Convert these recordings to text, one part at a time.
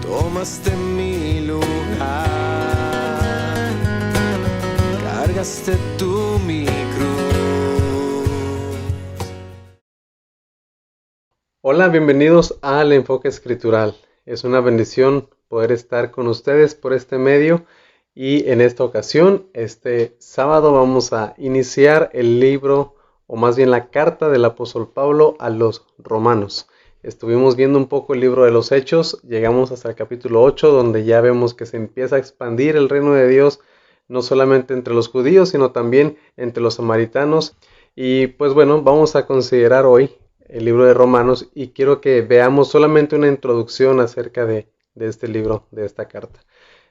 tomaste mi lugar, cargaste tú mi cruz. Hola, bienvenidos al Enfoque Escritural. Es una bendición poder estar con ustedes por este medio y en esta ocasión, este sábado, vamos a iniciar el libro, o más bien la carta del apóstol Pablo a los romanos. Estuvimos viendo un poco el libro de los Hechos, llegamos hasta el capítulo 8, donde ya vemos que se empieza a expandir el reino de Dios, no solamente entre los judíos, sino también entre los samaritanos. Y pues bueno, vamos a considerar hoy el libro de Romanos y quiero que veamos solamente una introducción acerca de este libro, de esta carta.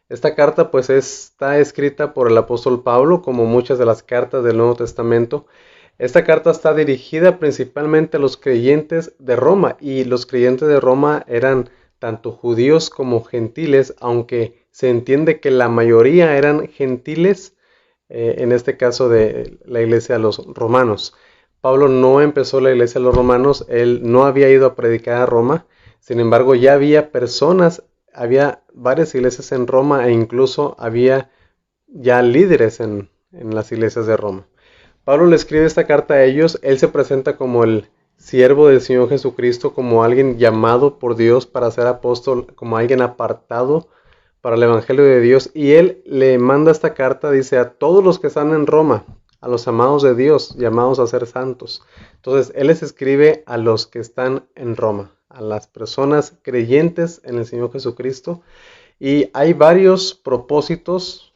Esta carta pues está escrita por el apóstol Pablo, como muchas de las cartas del Nuevo Testamento. Esta carta está dirigida principalmente a los creyentes de Roma, y los creyentes de Roma eran tanto judíos como gentiles, aunque se entiende que la mayoría eran gentiles, en este caso de la iglesia de los romanos. Pablo no empezó la iglesia de los romanos, él no había ido a predicar a Roma, sin embargo ya había personas, había varias iglesias en Roma e incluso había ya líderes en las iglesias de Roma. Pablo le escribe esta carta a ellos, él se presenta como el siervo del Señor Jesucristo, como alguien llamado por Dios para ser apóstol, como alguien apartado para el Evangelio de Dios, y él le manda esta carta, dice, a todos los que están en Roma, a los amados de Dios, llamados a ser santos. Entonces, él les escribe a los que están en Roma, a las personas creyentes en el Señor Jesucristo, y hay varios propósitos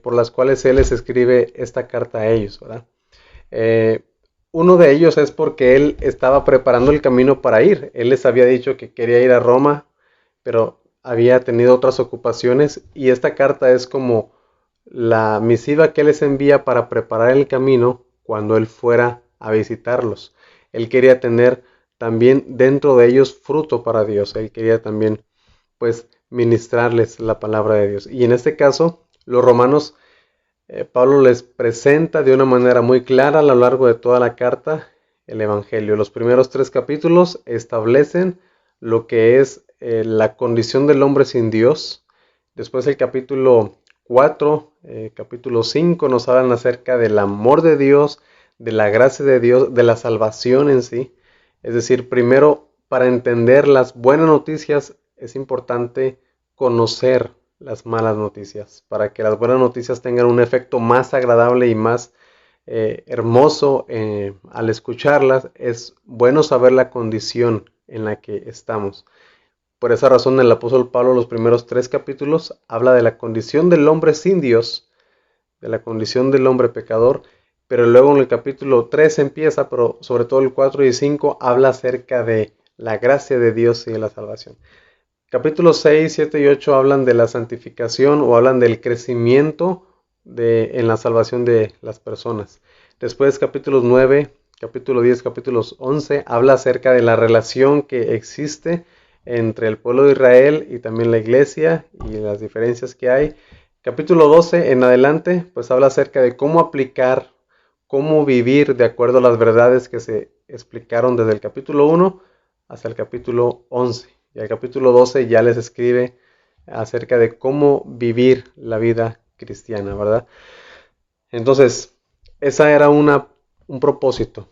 por las cuales él les escribe esta carta a ellos, ¿verdad? Uno de ellos es porque él estaba preparando el camino para ir. Él les había dicho que quería ir a Roma, pero había tenido otras ocupaciones, y esta carta es como la misiva que él les envía para preparar el camino cuando él fuera a visitarlos. Él quería tener también dentro de ellos fruto para Dios. Él quería también pues ministrarles la palabra de Dios. Y en este caso, los romanos, Pablo les presenta de una manera muy clara a lo largo de toda la carta el Evangelio. Los primeros 3 capítulos establecen lo que es la condición del hombre sin Dios. Después el capítulo 4, capítulo 5 nos hablan acerca del amor de Dios, de la gracia de Dios, de la salvación en sí. Es decir, primero, para entender las buenas noticias es importante conocer las malas noticias, para que las buenas noticias tengan un efecto más agradable y más hermoso al escucharlas. Es bueno saber la condición en la que estamos. Por esa razón el apóstol Pablo, los primeros 3 capítulos, habla de la condición del hombre sin Dios, de la condición del hombre pecador, pero luego en el capítulo 3 empieza, pero sobre todo el 4 y 5, habla acerca de la gracia de Dios y de la salvación. Capítulos 6, 7 y 8 hablan de la santificación, o hablan del crecimiento en la salvación de las personas. Después capítulos 9, capítulo 10, capítulos 11, habla acerca de la relación que existe entre el pueblo de Israel y también la iglesia y las diferencias que hay. Capítulo 12 en adelante, pues habla acerca de cómo aplicar, cómo vivir de acuerdo a las verdades que se explicaron desde el capítulo 1 hasta el capítulo 11. Y al capítulo 12 ya les escribe acerca de cómo vivir la vida cristiana, ¿verdad? Entonces, esa era un propósito,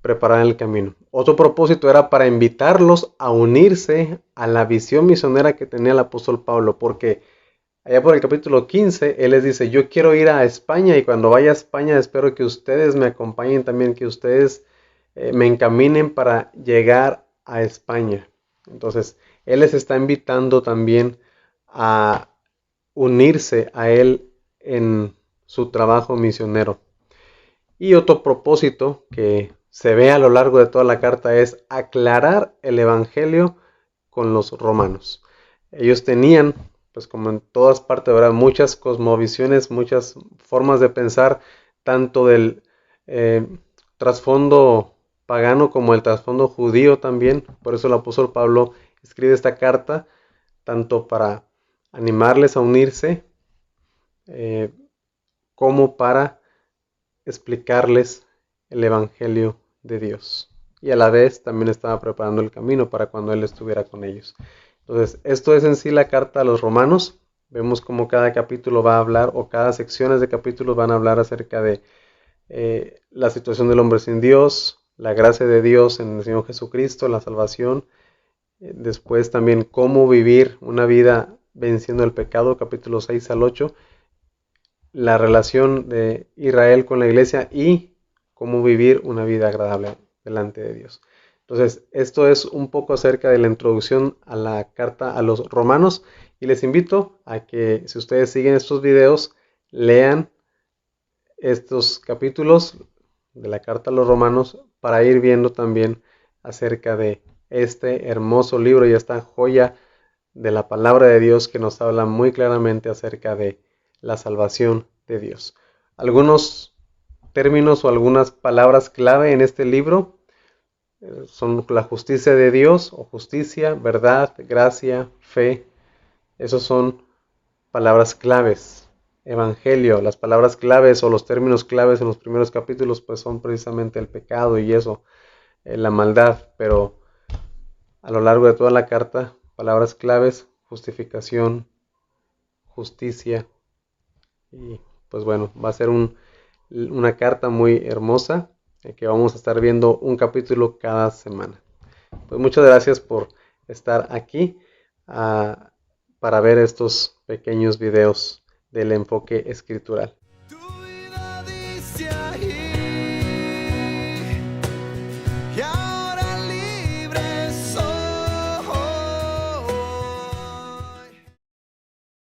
preparar el camino. Otro propósito era para invitarlos a unirse a la visión misionera que tenía el apóstol Pablo, porque allá por el capítulo 15, él les dice, yo quiero ir a España, y cuando vaya a España espero que ustedes me acompañen también, que ustedes me encaminen para llegar a España. Entonces, él les está invitando también a unirse a él en su trabajo misionero. Y otro propósito que se ve a lo largo de toda la carta es aclarar el evangelio con los romanos. Ellos tenían, pues como en todas partes, ¿verdad?, muchas cosmovisiones, muchas formas de pensar, tanto del trasfondo pagano como el trasfondo judío también. Por eso el apóstol Pablo escribe esta carta, tanto para animarles a unirse, como para explicarles el evangelio de Dios. Y a la vez también estaba preparando el camino para cuando él estuviera con ellos. Entonces, esto es en sí la carta a los romanos. Vemos cómo cada capítulo va a hablar, o cada secciones de capítulos van a hablar acerca de la situación del hombre sin Dios, la gracia de Dios en el Señor Jesucristo, la salvación. Después también cómo vivir una vida venciendo el pecado, capítulos 6 al 8. La relación de Israel con la iglesia y cómo vivir una vida agradable delante de Dios. Entonces, esto es un poco acerca de la introducción a la carta a los romanos, y les invito a que, si ustedes siguen estos videos, lean estos capítulos de la carta a los romanos para ir viendo también acerca de este hermoso libro y esta joya de la palabra de Dios que nos habla muy claramente acerca de la salvación de Dios. Algunos términos o algunas palabras clave en este libro son la justicia de Dios, o justicia, verdad, gracia, fe. Esos son palabras claves. Evangelio, las palabras claves o los términos claves en los primeros capítulos pues son precisamente el pecado y eso, la maldad, pero a lo largo de toda la carta, palabras claves: justificación, justicia, y pues bueno, va a ser una carta muy hermosa que vamos a estar viendo un capítulo cada semana. Pues muchas gracias por estar aquí para ver estos pequeños videos del enfoque escritural.